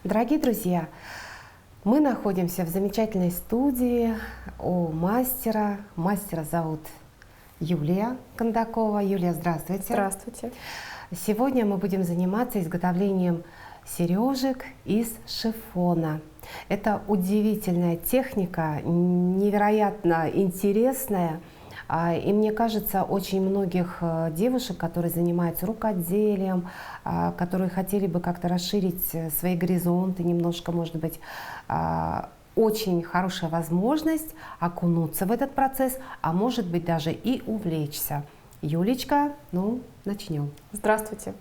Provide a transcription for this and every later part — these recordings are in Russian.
Дорогие друзья, мы находимся в замечательной студии у мастера. Мастера зовут Юлия Кондакова. Юлия, здравствуйте. Здравствуйте. Сегодня мы будем заниматься изготовлением сережек из шифона. Это удивительная техника, невероятно интересная. И мне кажется, очень многих девушек, которые занимаются рукоделием, которые хотели бы как-то расширить свои горизонты, немножко, может быть, очень хорошая возможность окунуться в этот процесс, а может быть даже и увлечься. Юлечка, начнем. Здравствуйте.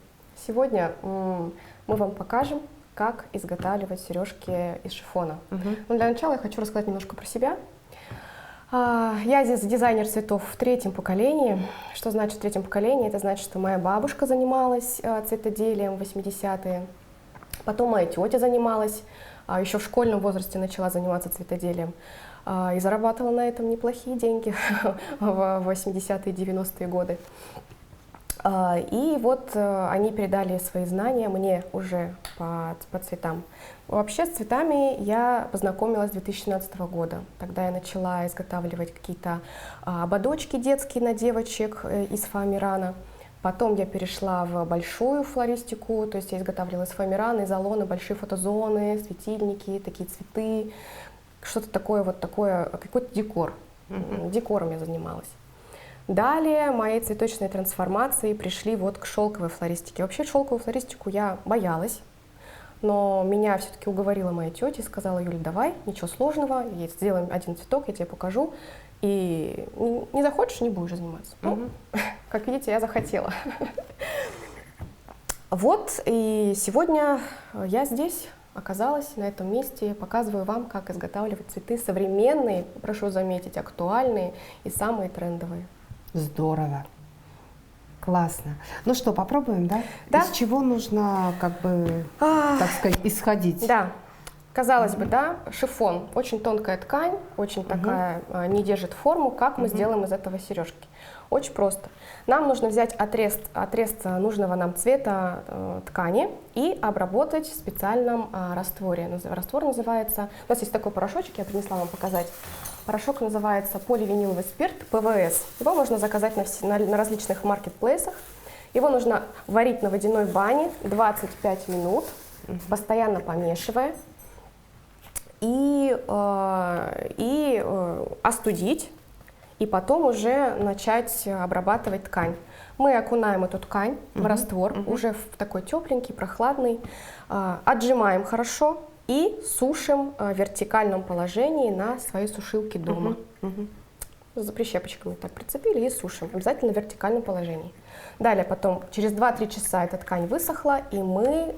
Сегодня мы вам покажем, как изготавливать сережки из шифона. Но для начала я хочу рассказать немножко про себя. Я здесь дизайнер цветов в третьем поколении. Что значит в третьем поколении? Это значит, что моя бабушка занималась цветоделием в 80-е. Потом моя тетя занималась, еще в школьном возрасте начала заниматься цветоделием. И зарабатывала на этом неплохие деньги в 80-е и 90-е годы. И вот они передали свои знания мне уже по цветам. Вообще с цветами я познакомилась с 2017 года. Тогда я начала изготавливать какие-то ободочки детские на девочек из фоамирана. Потом я перешла в большую флористику, то есть я изготавливала из фоамирана, изолона, большие фотозоны, светильники, такие цветы, что-то такое, какой-то декор. Декором я занималась. Далее мои цветочные трансформации пришли вот к шелковой флористике. Вообще шелковую флористику я боялась, но меня все-таки уговорила моя тетя и сказала: Юля, давай, ничего сложного, сделаем один цветок, я тебе покажу, и не захочешь, не будешь заниматься. Как видите, я захотела. Вот, и сегодня я здесь оказалась, на этом месте, показываю вам, как изготавливать цветы современные, прошу заметить, актуальные и самые трендовые. Здорово. Классно. Ну что, попробуем, да? Да. Из чего нужно, так сказать, исходить? Да. Казалось бы, да, шифон, очень тонкая ткань, очень такая, не держит форму. Как мы сделаем из этого сережки? Очень просто. Нам нужно взять отрез нужного нам цвета ткани и обработать в специальном растворе. Раствор называется, у нас есть такой порошочек, я принесла вам показать. Порошок называется поливиниловый спирт, ПВС. Его можно заказать на различных маркетплейсах. Его нужно варить на водяной бане 25 минут, постоянно помешивая. И остудить, и потом уже начать обрабатывать ткань. Мы окунаем эту ткань в раствор, уже в такой тепленький, прохладный, отжимаем хорошо и сушим в вертикальном положении на своей сушилке дома. За прищепочками так прицепили и сушим, обязательно в вертикальном положении. Далее потом, через 2-3 часа эта ткань высохла, и мы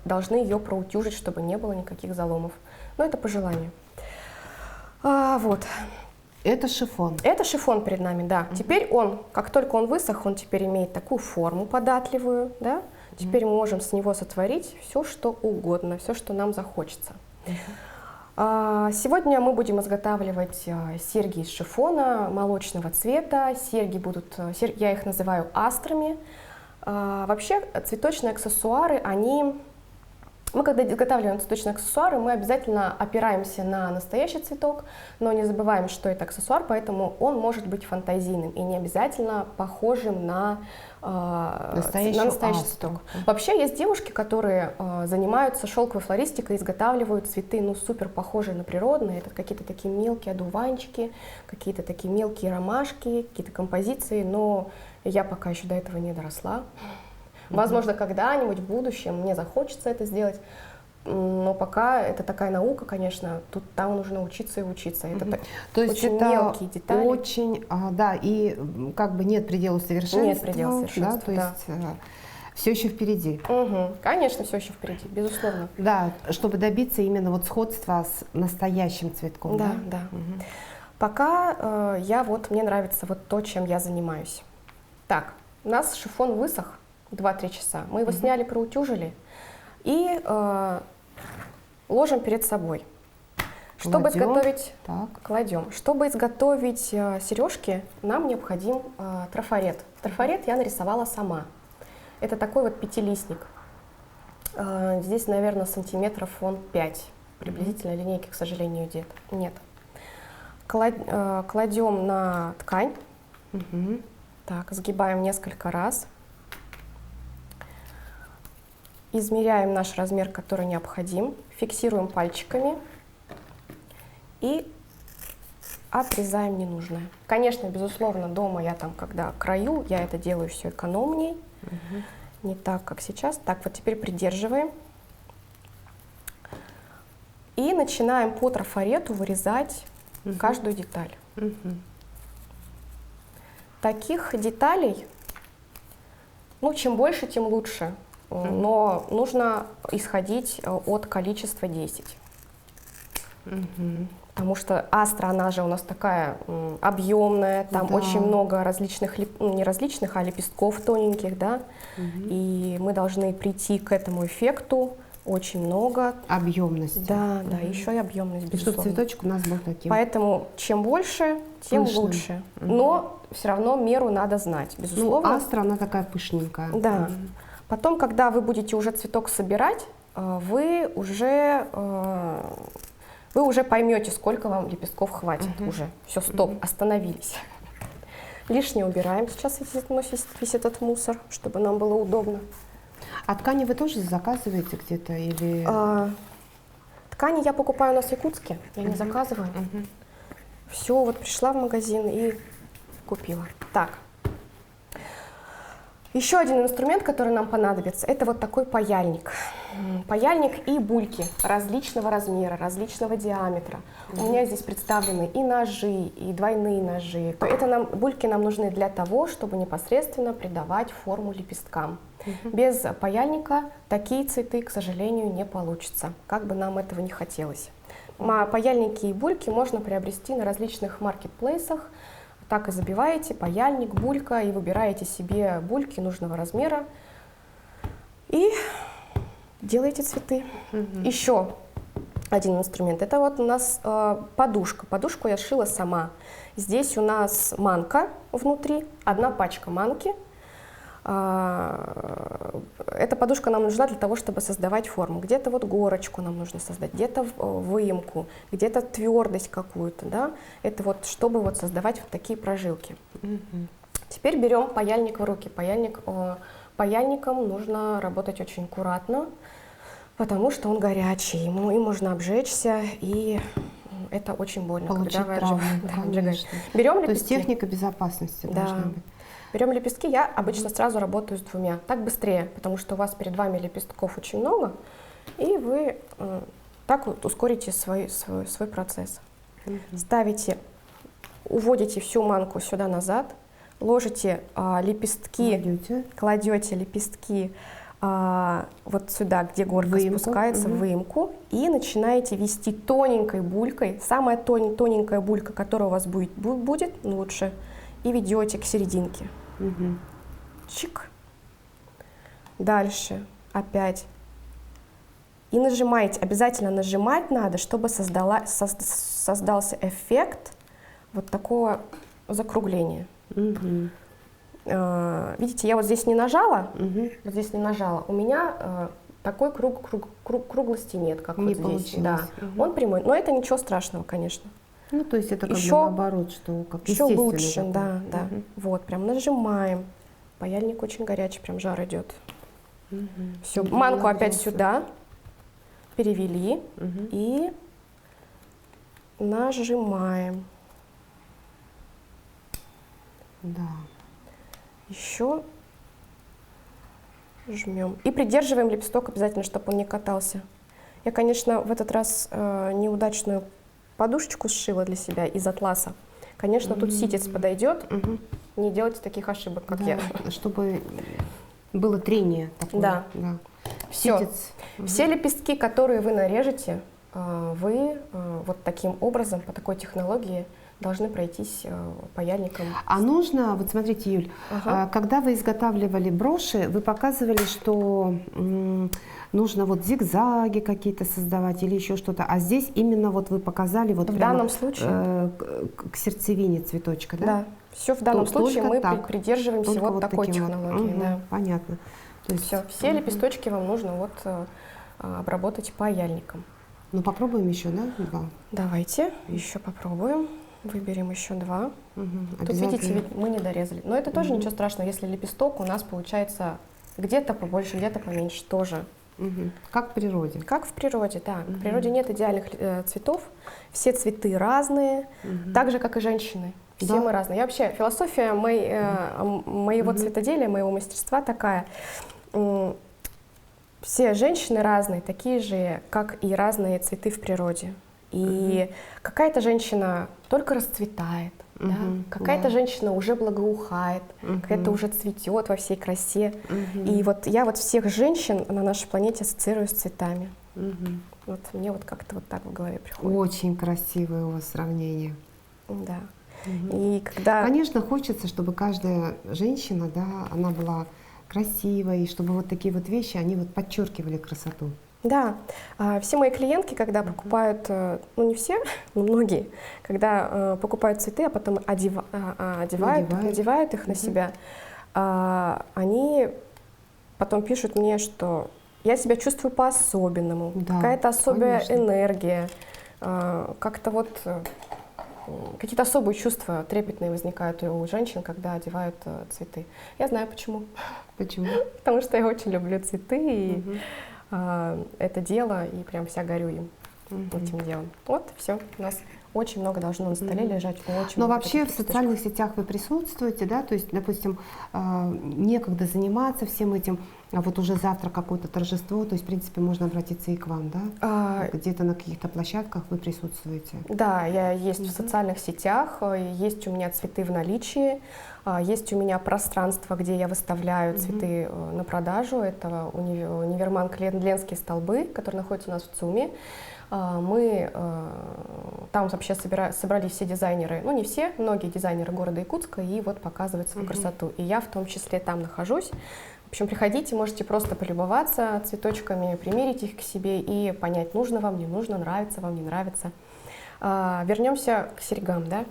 должны ее проутюжить, чтобы не было никаких заломов. Но это по желанию. Вот. Это шифон. Это шифон перед нами, да. Теперь он, как только он высох, он теперь имеет такую форму податливую, да. Теперь мы можем с него сотворить все, что угодно, все, что нам захочется. Сегодня мы будем изготавливать серьги из шифона молочного цвета. Серьги будут, я их называю астрами. Вообще цветочные аксессуары, мы когда изготавливаем цветочные аксессуары, мы обязательно опираемся на настоящий цветок, но не забываем, что это аксессуар, поэтому он может быть фантазийным и не обязательно похожим на настоящий цветок. Вообще есть девушки, которые занимаются шелковой флористикой, изготавливают цветы супер похожие на природные. Это какие-то такие мелкие одуванчики, какие-то такие мелкие ромашки, какие-то композиции, но я пока еще до этого не доросла. Возможно, когда-нибудь в будущем мне захочется это сделать, но пока это такая наука, конечно, там нужно учиться и учиться. Это То есть очень это мелкие детали. Очень, да, и нет предела совершенства. Нет предела совершенства, да. То есть все еще впереди. Конечно, все еще впереди, безусловно. Да, чтобы добиться именно сходства с настоящим цветком. Да. Пока мне нравится то, чем я занимаюсь. Так, у нас шифон высох 2-3 часа. Мы его сняли, проутюжили и ложим перед собой. Чтобы изготовить, Чтобы изготовить сережки, нам необходим трафарет. Трафарет я нарисовала сама. Это такой пятилистник. Здесь, наверное, сантиметров вон 5. Приблизительно линейки, к сожалению, нет. Кладем на ткань. Так, сгибаем несколько раз. Измеряем наш размер, который необходим. Фиксируем пальчиками. И отрезаем ненужное. Конечно, безусловно, дома я там, когда крою, я это делаю все экономней. Не так, как сейчас. Так, вот теперь придерживаем. И начинаем по трафарету вырезать каждую деталь. Таких деталей, ну, чем больше, тем лучше. Но нужно исходить от количества 10. Потому что астра, она же у нас такая объемная, там очень много различных, ну, не различных, а лепестков тоненьких, да. И мы должны прийти к этому эффекту очень много. Объемности. Да, да, еще и объемность, безусловно. Чтобы цветочек у нас был таким. Поэтому чем больше, тем пышным. лучше. Но все равно меру надо знать, безусловно. Ну, астра, она такая пышненькая. Да. Потом, когда вы будете уже цветок собирать, вы уже поймете, сколько вам лепестков хватит уже. Все, стоп, остановились. Лишнее убираем сейчас весь этот мусор, чтобы нам было удобно. А ткани вы тоже заказываете где-то или? Ткани я покупаю у нас в Якутске, я не заказываю. Все, вот пришла в магазин и купила. Так. Еще один инструмент, который нам понадобится, это вот такой паяльник. Паяльник и бульки различного размера, различного диаметра. У меня здесь представлены и ножи, и двойные ножи. Бульки нам нужны для того, чтобы непосредственно придавать форму лепесткам. Без паяльника такие цветы, к сожалению, не получится, как бы нам этого не хотелось. Паяльники и бульки можно приобрести на различных маркетплейсах. Так и забиваете паяльник, булька, и выбираете себе бульки нужного размера и делаете цветы. Еще один инструмент. Это вот у нас подушка. Подушку я сшила сама. Здесь у нас манка внутри, одна пачка манки. Эта подушка нам нужна для того, чтобы создавать форму. Где-то вот горочку нам нужно создать, где-то выемку, где-то твердость какую-то, да. Это вот чтобы вот создавать вот такие прожилки. Теперь берем паяльник в руки. Паяльником нужно работать очень аккуратно, потому что он горячий, им можно обжечься, и это очень больно. Получить травму, конечно. Берем лепестки. То есть техника безопасности должна быть. Берем лепестки, я обычно сразу работаю с двумя, так быстрее, потому что у вас перед вами лепестков очень много, и вы так вот ускорите свой процесс. Ставите, уводите всю манку сюда назад, ложите лепестки, кладете лепестки вот сюда, где горка спускается, в выемку, и начинаете вести тоненькой булькой, самая тоненькая булька, которая у вас будет лучше, и ведете к серединке. Чик. Дальше опять. И нажимаете. Обязательно нажимать надо, чтобы создался эффект вот такого закругления. Видите, я вот здесь не нажала, вот здесь не нажала. У меня такой круглости нет, как не вот здесь. Да. Он прямой, но это ничего страшного, конечно. Ну, то есть это как еще, бы наоборот, что как еще лучше, такой. да. Вот, прям нажимаем. Паяльник очень горячий, прям жар идет. Все, манку опять сюда перевели и нажимаем. Да. Еще жмем. И придерживаем лепесток обязательно, чтобы он не катался. Я, конечно, в этот раз неудачную подушечку сшила для себя из атласа. Конечно, тут ситец подойдет. Не делайте таких ошибок, как я. Чтобы было трение такое. Да. Все. Ситец. Все лепестки, которые вы нарежете, вы вот таким образом, по такой технологии, должны пройтись паяльником. А нужно, вот смотрите, Юль, когда вы изготавливали броши, вы показывали, что нужно вот зигзаги какие-то создавать или еще что-то, а здесь именно вот вы показали вот в данном случае к сердцевине цветочка, да? Да, все в данном случае мы придерживаемся вот такой технологии. Понятно. То То есть, все лепесточки вам нужно вот обработать паяльником. Ну попробуем еще, да, 2? Давайте еще попробуем. Выберем еще 2. Тут, Обязательно. видите, мы не дорезали. Но это тоже ничего страшного, если лепесток у нас получается где-то побольше, где-то поменьше тоже. Как в природе. Как в природе, да. В природе нет идеальных цветов. Все цветы разные, так же, как и женщины. Все мы разные. Я вообще, философия моего цветоделия, моего мастерства такая. Все женщины разные, такие же, как и разные цветы в природе. И какая-то женщина только расцветает, да? Какая-то женщина уже благоухает, какая-то уже цветет во всей красе. И вот я вот всех женщин на нашей планете ассоциирую с цветами. Вот мне вот как-то вот так в голове приходит. Очень красивое у вас сравнение. Да. И когда... Конечно, хочется, чтобы каждая женщина, да, она была красивой, и чтобы вот такие вот вещи, они вот подчеркивали красоту. Да, все мои клиентки, когда покупают, ну не все, но многие, когда покупают цветы, а потом надевают их на себя, они потом пишут мне, что я себя чувствую по-особенному, Да, какая-то особая конечно. энергия, как-то вот какие-то особые чувства трепетные возникают у женщин, когда одевают цветы. Я знаю почему. Почему? Потому что я очень люблю цветы и это дело, и прям вся горю им, этим делом. Вот, все, у нас очень много должно на столе лежать. Но вообще в социальных сетях вы присутствуете, да, то есть, допустим, некогда заниматься всем этим, а вот уже завтра какое-то торжество, то есть, в принципе, можно обратиться и к вам, да? Где-то на каких-то площадках вы присутствуете? Да, я есть в социальных сетях, есть у меня цветы в наличии, есть у меня пространство, где я выставляю цветы на продажу. Это универмаг Ленские столбы, который находится у нас в ЦУМе. Мы там вообще собрались все дизайнеры, ну не все, многие дизайнеры города Якутска, и вот показывают свою красоту. И я в том числе там нахожусь. В общем, приходите, можете просто полюбоваться цветочками, примерить их к себе и понять, нужно вам, не нужно, нравится вам, не нравится. Вернемся к серьгам, да?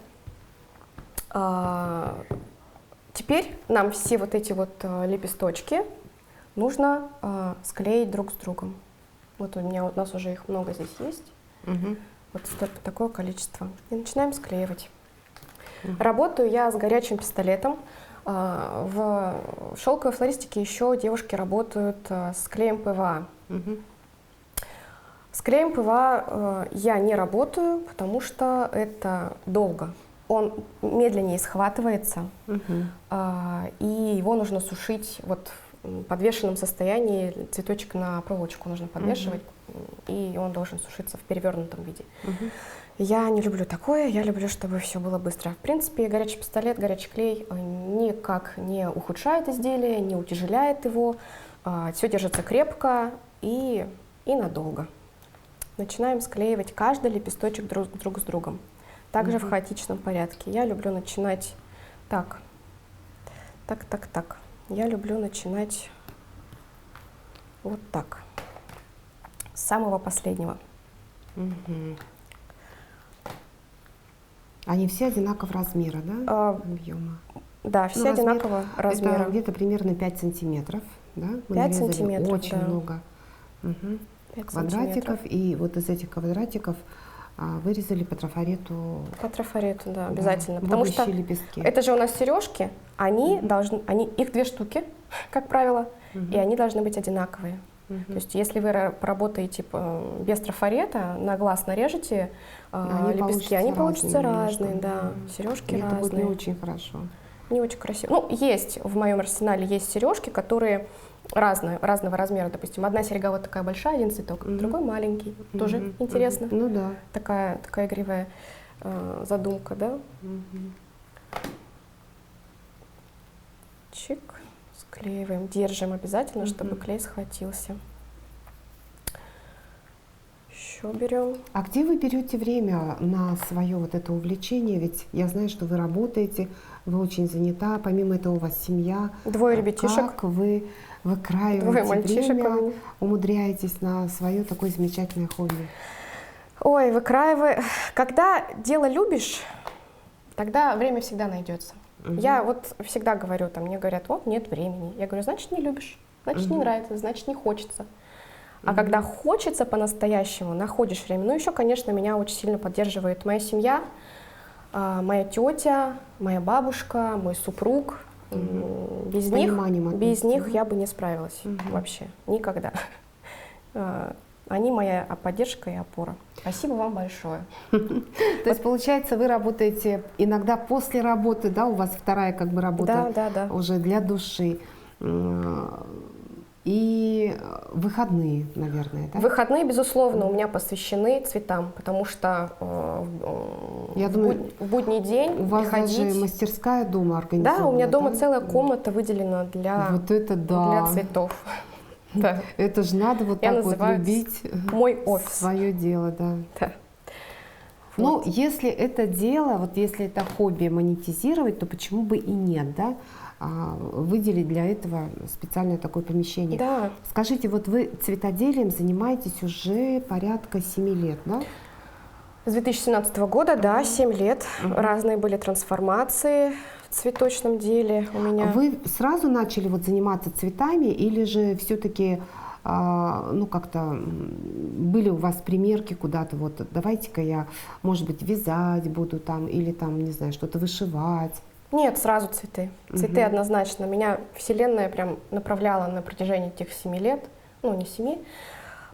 Теперь нам все вот эти вот лепесточки нужно склеить друг с другом. Вот у нас уже их много здесь есть. Вот такое количество. И начинаем склеивать. Работаю я с горячим пистолетом. В шелковой флористике еще девушки работают с клеем ПВА. С клеем ПВА я не работаю, потому что это долго. Он медленнее схватывается, и его нужно сушить вот в подвешенном состоянии. Цветочек на проволочку нужно подвешивать, и он должен сушиться в перевернутом виде. Я не люблю такое, я люблю, чтобы все было быстро. В принципе, горячий пистолет, горячий клей никак не ухудшает изделие, не утяжеляет его, все держится крепко и надолго. Начинаем склеивать каждый лепесточек друг с другом. Также в хаотичном порядке. Я люблю начинать так. Я люблю начинать вот так. С самого последнего. Они все одинакового размера, да? Объема. Да, все одинакового размера. Это где-то примерно 5 сантиметров, да? Мы 5 сантиметров, очень да. много 5 квадратиков, и вот из этих квадратиков вырезали по трафарету. По трафарету, да, обязательно. Потому будущие что лепестки. это же у нас сережки, их 2 штуки, как правило, и они должны быть одинаковые. То есть если вы поработаете без трафарета, на глаз нарежете лепестки, они получатся разные, да, сережки разные. Это будет не очень хорошо. Не очень красиво. Ну, есть в моем арсенале есть сережки, которые разного размера. Допустим, одна серьга вот такая большая, один цветок, другой маленький. Тоже интересно. Ну да. Такая игривая задумка, да? Чик. Склеиваем, держим обязательно, чтобы клей схватился. Еще берем. А где вы берете время на свое вот это увлечение? Ведь я знаю, что вы работаете, вы очень занята, помимо этого у вас семья. 2 ребятишек. Как вы выкраиваете время, умудряетесь на свое такое замечательное хобби? Ой, выкраиваю. Когда дело любишь, тогда время всегда найдется. Я вот всегда говорю, мне говорят, вот нет времени. Я говорю, значит, не любишь. значит, не нравится, значит, не хочется. А когда хочется по-настоящему, находишь время. Ну, еще, конечно, меня очень сильно поддерживает моя семья, моя тетя, моя бабушка, мой супруг. Без них я бы не справилась вообще, никогда. Они моя поддержка и опора. Спасибо вам большое. То есть, получается, вы работаете иногда после работы, да, у вас вторая как бы работа уже для души. И выходные, наверное, да? Выходные, безусловно, у меня посвящены цветам, потому что я думаю, в будний день у вас приходить... даже мастерская дома организована. Да, у меня дома целая комната выделена для, вот это для цветов. Да. Это же надо вот так вот любить мой офис. Свое дело, да. Да. Ну, Вот. если это дело, вот если это хобби монетизировать, то почему бы и нет, да? Выделить для этого специальное такое помещение. Да. Скажите, вот вы цветоделием занимаетесь уже порядка 7 лет, да? С 2017 года, да, 7 лет. Разные были трансформации в цветочном деле у меня. Вы сразу начали вот заниматься цветами или же все-таки ну как-то были у вас примерки куда-то, вот давайте-ка я, может быть, вязать буду там или там, не знаю, что-то вышивать? Нет, сразу цветы. Цветы однозначно. Меня Вселенная прям направляла на протяжении этих 7 лет, ну не 7,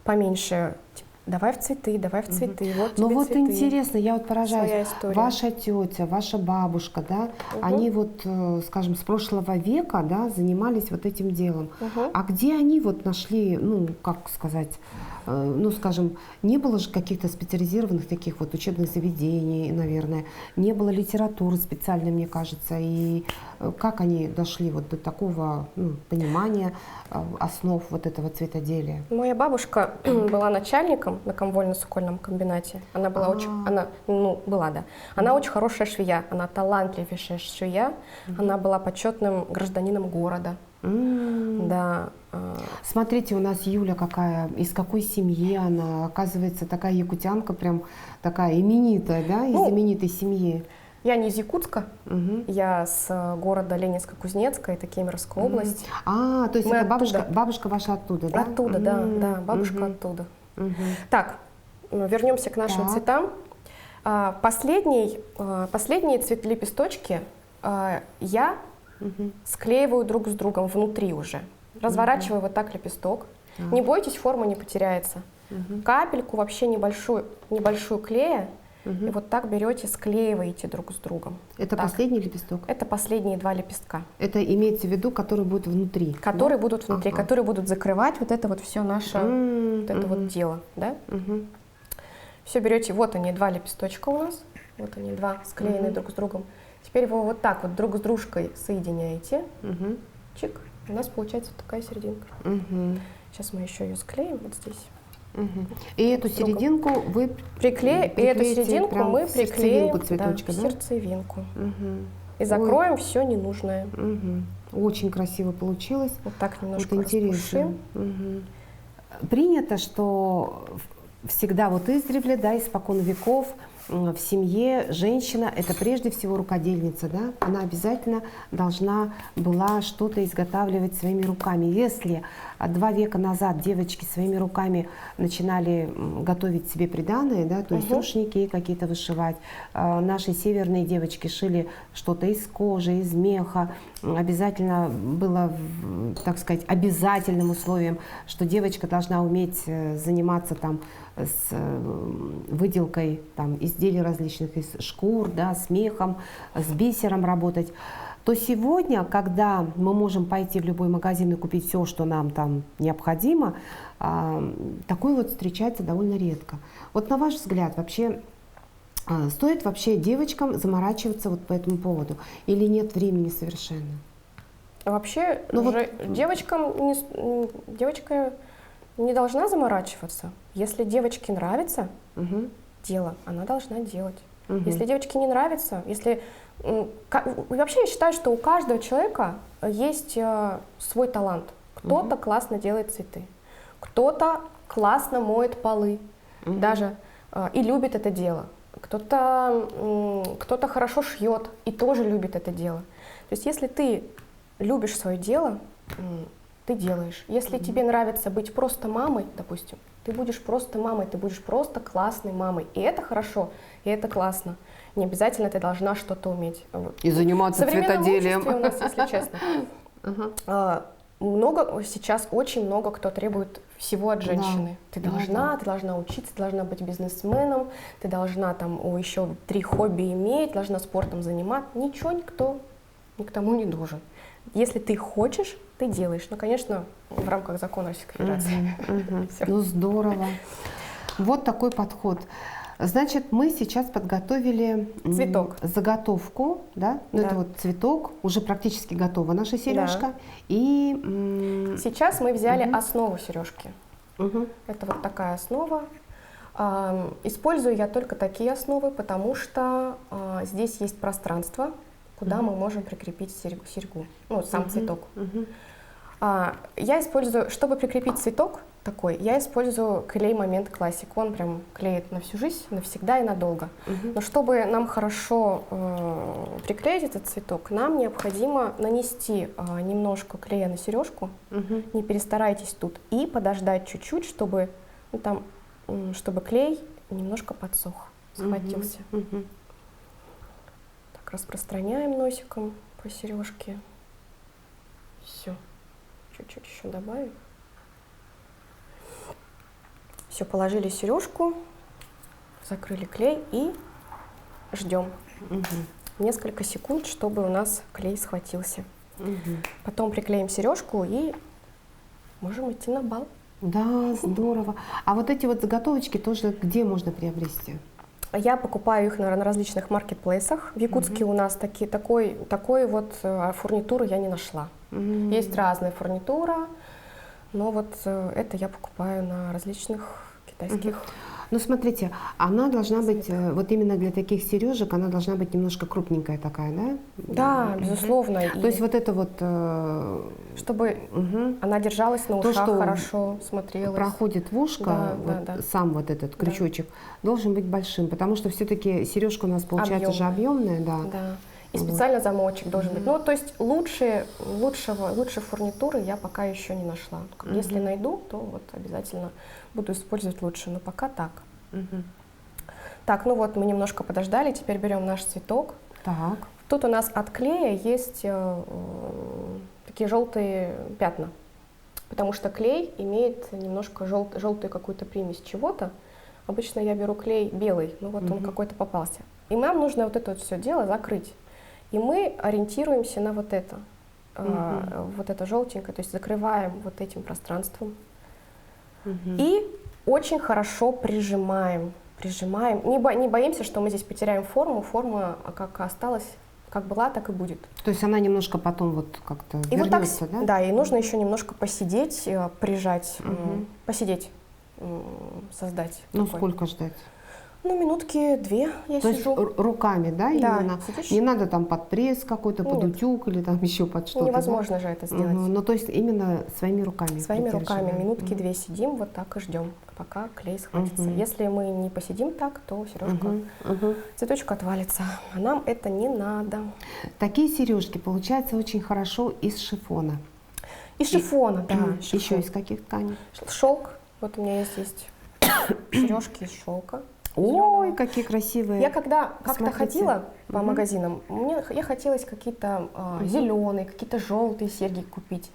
поменьше. Давай в цветы, давай в цветы. Вот ну тебе вот цветы. интересно, я вот поражаюсь. Ваша тетя, ваша бабушка, да, они вот, скажем, с прошлого века, да, занимались вот этим делом. А где они вот нашли, ну, как сказать, ну, скажем, не было же каких-то специализированных таких вот учебных заведений, наверное, не было литературы специальной, мне кажется, и как они дошли вот до такого понимания основ вот этого цветоделия? Моя бабушка была начальником на комвольно-сукольном комбинате. Она была Она очень хорошая швея, она талантливейшая швея, она была почетным гражданином города. Да. Смотрите, у нас Юля какая, из какой семьи она, оказывается, такая якутянка, прям такая именитая, да, из знаменитой семьи. Я не из Якутска, я с города Ленинско-Кузнецка, это Кемеровская область. То есть это бабушка ваша оттуда, да? Оттуда, да, бабушка оттуда. Так, вернемся к нашим цветам. Последние лепесточки я склеиваю друг с другом внутри уже. Разворачиваю вот так лепесток. Не бойтесь, форма не потеряется. Капельку вообще небольшую клея. И вот так берете, склеиваете друг с другом. Это так. Последний лепесток? Это последние 2 лепестка. Это имеется в виду, которые будут внутри? Которые будут внутри, которые будут закрывать вот это вот все наше вот это вот дело. Да? Все берете, вот они 2 лепесточка у нас, вот они 2 склеенные друг с другом. Теперь вы вот так вот друг с дружкой соединяете. Чик, у нас получается вот такая серединка. Сейчас мы еще ее склеим вот здесь. И эту серединку вы приклеите, и эту серединку мы приклеим цветочка, в сердцевинку. И закроем все ненужное. Очень красиво получилось. Вот так немножко распушим. Принято, что всегда вот издревле, да, испокон веков, в семье женщина — это прежде всего рукодельница, да? Она обязательно должна была что-то изготавливать своими руками. Если 2 века назад девочки своими руками начинали готовить себе приданое, да, то есть рушники какие-то вышивать, наши северные девочки шили что-то из кожи, из меха. Обязательно было, так сказать, обязательным условием, что девочка должна уметь заниматься там с выделкой там изделий различных из шкур, да, с мехом, с бисером работать, то сегодня, когда мы можем пойти в любой магазин и купить все, что нам там необходимо, такое вот встречается довольно редко. Вот на ваш взгляд, вообще стоит вообще девочкам заморачиваться вот по этому поводу или нет времени совершенно? Вообще девочка не должна заморачиваться. Если девочке нравится дело, она должна делать. Если девочке не нравится, вообще я считаю, что у каждого человека есть свой талант. Кто-то классно делает цветы, кто-то классно моет полы, даже и любит это дело. Кто-то хорошо шьет и тоже любит это дело. То есть если ты любишь свое дело, ты делаешь. Если тебе нравится быть просто мамой, допустим, ты будешь просто мамой, ты будешь просто классной мамой. И это хорошо, и это классно. Не обязательно ты должна что-то уметь. И заниматься цветоделием. В современном обществе у нас, если честно, сейчас очень много кто требует всего от женщины. Да. Ты должна учиться, ты должна быть бизнесменом, ты должна там еще 3 хобби иметь, должна спортом заниматься. Ничего никто ни к тому не должен. Если ты хочешь, ты делаешь. Ну, конечно, в рамках закона Российской Федерации. Ну, здорово. Вот такой подход. Значит, мы сейчас подготовили цветок. Заготовку, да? Ну, Да. это вот цветок, уже практически готова наша сережка. Да. И сейчас мы взяли основу сережки. Это вот такая основа. Использую я только такие основы, потому что здесь есть пространство, куда мы можем прикрепить серьгу, ну, сам цветок. Я использую, чтобы прикрепить цветок такой, я использую клей Момент Classic. Он прям клеит на всю жизнь, навсегда и надолго. Но чтобы нам хорошо приклеить этот цветок, нам необходимо нанести немножко клея на сережку. Не перестарайтесь тут. И подождать чуть-чуть, чтобы, ну, там, чтобы клей немножко подсох, схватился. Так, распространяем носиком по сережке. Все. Чуть-чуть еще добавим. Все, положили сережку, закрыли клей и ждем несколько секунд, чтобы у нас клей схватился. Потом приклеим сережку и можем идти на бал. да, здорово. А вот эти вот заготовочки тоже где можно приобрести? Я покупаю их на различных маркетплейсах. В Якутске у нас такой вот фурнитуры я не нашла. Есть разная фурнитура, но вот это я покупаю на различных китайских. Ну, смотрите, она должна быть, вот именно для таких сережек, она должна быть немножко крупненькая такая, да? Да, безусловно. То есть вот это вот... чтобы она держалась на ушах, хорошо смотрелась. Проходит в ушко, сам вот этот крючочек должен быть большим, потому что все-таки сережка у нас получается же объемная, да. Да. И специально замочек должен быть. Ну, то есть лучше фурнитуры я пока еще не нашла. Если найду, то вот обязательно буду использовать лучше, но пока так. Так, ну вот мы немножко подождали, теперь берем наш цветок. Так. Тут у нас от клея есть такие желтые пятна, потому что клей имеет немножко желтую какую-то примесь чего-то. Обычно я беру клей белый, но вот он какой-то попался. И нам нужно вот это вот все дело закрыть. И мы ориентируемся на вот это, вот это желтенькое, то есть закрываем вот этим пространством. И очень хорошо прижимаем. Не боимся, что мы здесь потеряем форму. Форма как осталась, как была, так и будет. То есть она немножко потом вот как-то вернется, да? Да, и нужно еще немножко посидеть, прижать, посидеть, создать. Ну, такой. сколько ждать? Ну, минутки 2 я То сижу. есть руками, да, именно? Сидишь. Не надо там под пресс какой-то, под утюг или там еще под что-то. Невозможно же это сделать. Ну, то есть именно своими руками. Своими руками. Минутки 2 сидим, вот так и ждем, пока клей схватится. Если мы не посидим так, то сережка, цветочек отвалится. А нам это не надо. Такие сережки получаются очень хорошо из шифона. Из шифона, да. Еще из каких тканей? Шелк. Вот у меня есть сережки из шелка. Ой, какие красивые. Я когда как-то ходила по магазинам, я хотелось какие-то зеленые, какие-то желтые серьги купить.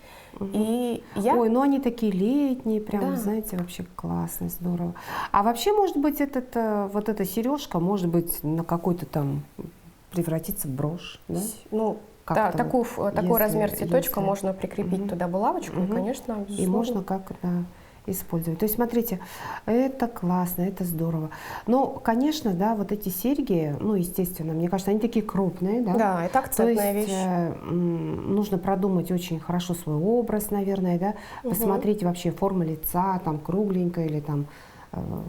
И я... Ой, ну они такие летние, прям, знаете, вообще классно, здорово. А вообще, может быть, вот эта сережка, может быть, на какой-то там превратиться в брошь, да? Ну, да, такой размер цветочка можно прикрепить туда булавочку, и, конечно, безусловно. И можно как-то использовать. То есть, смотрите, это классно, это здорово. Но, конечно, да, вот эти серьги, ну, естественно, мне кажется, они такие крупные, да? Да, это акцентная вещь. Нужно продумать очень хорошо свой образ, наверное, да? Посмотреть вообще форму лица, там, кругленькая или там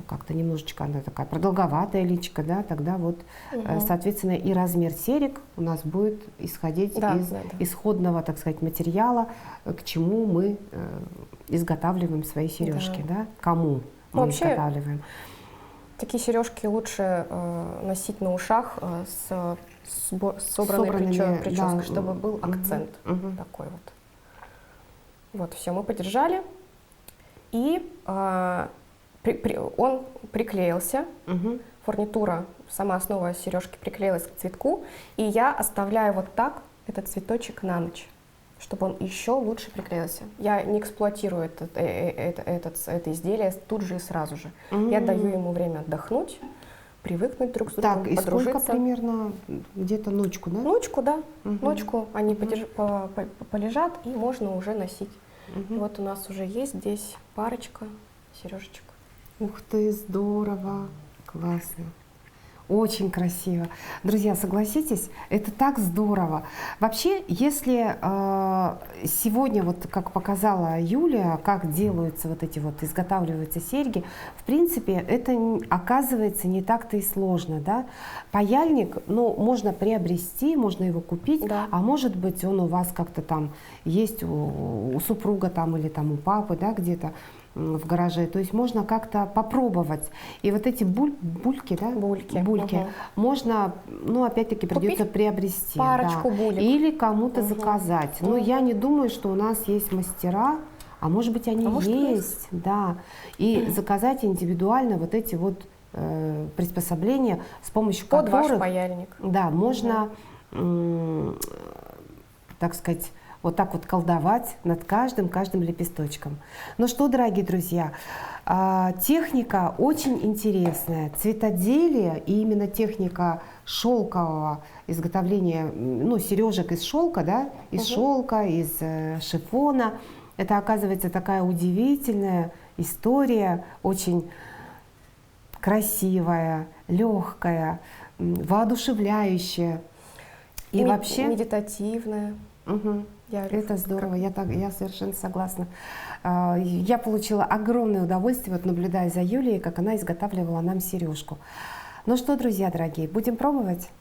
как-то немножечко она такая продолговатая личика, да, тогда вот, соответственно, и размер серег у нас будет исходить из исходного, так сказать, материала, к чему мы изготавливаем свои сережки, да, кому мы изготавливаем. Такие сережки лучше носить на ушах с собранной прической, чтобы был акцент такой вот. Вот, все, мы подержали, и он приклеился, фурнитура, сама основа сережки приклеилась к цветку, и я оставляю вот так этот цветочек на ночь, чтобы он еще лучше приклеился. Я не эксплуатирую это изделие тут же и сразу же. Я даю ему время отдохнуть, привыкнуть друг с другом, так, и подружиться. сколько примерно? Где-то ночку, да? Ночку, да. Ночку они полежат, и можно уже носить. Вот у нас уже есть здесь парочка сережечек. Ух ты, здорово, классно. Очень красиво. Друзья, согласитесь, это так здорово. Вообще, если сегодня, вот как показала Юлия, как делаются вот эти вот, изготавливаются серьги, в принципе, это оказывается не так-то и сложно, да? Паяльник, ну, можно приобрести, можно его купить, Да. а может быть, он у вас как-то там есть у супруга там или там у папы, да, где-то в гараже, то есть можно как-то попробовать. И вот эти бульки, да? Бульки. Можно, ну, опять-таки, придется Купить приобрести. парочку булек. Или кому-то заказать. Но я не думаю, что у нас есть мастера, а может быть, они есть, да. И заказать индивидуально вот эти вот приспособления, с помощью Под которых... ваш паяльник. Да, можно, так сказать, вот так вот колдовать над каждым лепесточком. Ну что, дорогие друзья, техника очень интересная. Цветоделие и именно техника шелкового изготовления, ну, сережек из шелка, да, из шелка, из шифона. Это, оказывается, такая удивительная история, очень красивая, легкая, воодушевляющая. И вообще... Медитативная. Это здорово, я совершенно согласна. Я получила огромное удовольствие, вот наблюдая за Юлией, как она изготавливала нам сережку. Ну что, друзья дорогие, будем пробовать?